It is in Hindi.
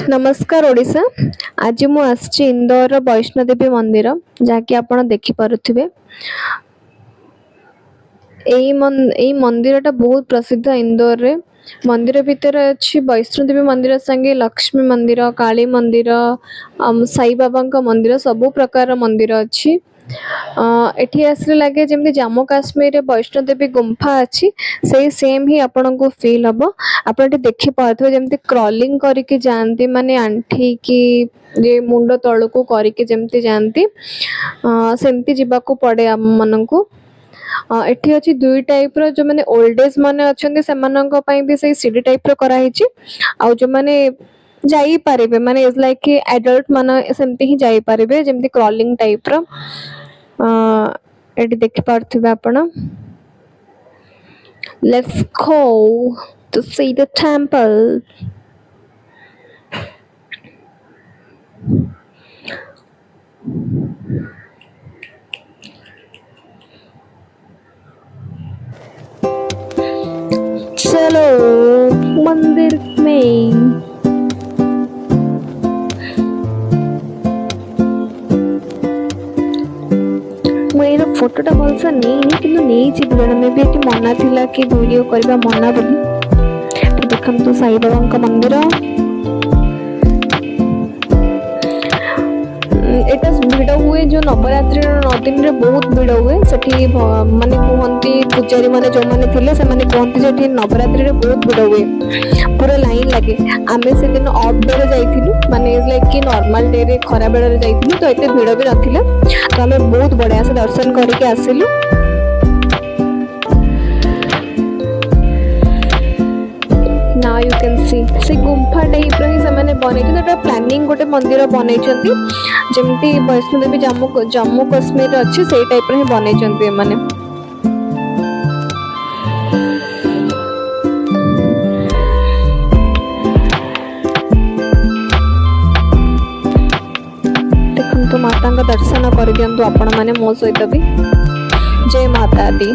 नमस्कार ओडिशा। आज मु आसची इंदौर वैष्णोदेवी मंदिर जहाँकि आपण देखि पारुथिबे। एई मंदिरटा बहुत प्रसिद्ध इंदौर रे। मंदिर भितर अच्छी वैष्णोदेवी मंदिर संगे लक्ष्मी मंदिर, काली मंदिर, साई बाबा का मंदिर, सबु प्रकार मंदिर अच्छी। एठी आसले लगे जमती जम्मू काश्मीर वैष्णोदेवी गुंफा अच्छी से सेम ही आपन को फील हम। आप देखि पारे जमती क्रॉलिंग करके जानती माने आंठी की ये मुंड तल को करके जमती जानती सेमती जीवाकू पड़े आम मन को। एठी अछि दुई टाइप रो जो माने ओल्ड एज माने अछंती सेमानंक पई भी सही सीडी टाइप रो करा हिची। आ जो माने जाई पारिबे माने इज लाइक कि एडल्ट माने सेमती ही जाई पारिबे जेमती क्रॉलिंग टाइप रो। एठी देखि पारथिबे आपण। Let's go to see the temple. चलो मंदिर में। मेरा फोटोटा भलसा नहीं कि वीडियो में भी मना थिला कि वीडियो करबा मना बोली। देखम तो साई बाबा का मंदिर। एटा भिड़ हुए जो नवरात्रि 9 दिन रे बहुत भिड़ हुए सेठी माने कहंती पूजारी माने जो माने थिले से माने कहंती सेठी नवरात्रि रे बहुत भिड़ हुए पूरा लाइन लगे। आमे से दिन ऑफ डे रे जाइथिलु माने इज लाइक कि नॉर्मल डे रे खरा बेला रे जाइथिलु तो एते भिड़ भी नथिला तो हमें बहुत बढ़िया से दर्शन करके आसिलु। Now you can see से गुंफा टाइप रो ही से माने बनै छै एटा प्लानिंग गोटे मंदिर बनै छथि जेमती वैष्णोदेवी जम्मू कश्मीर अछि सेही टाइप रो ही बनै छथि माने। देखम तो माता का दर्शन कर दियंतु आपण माने मो सहित भी। जय माता दी।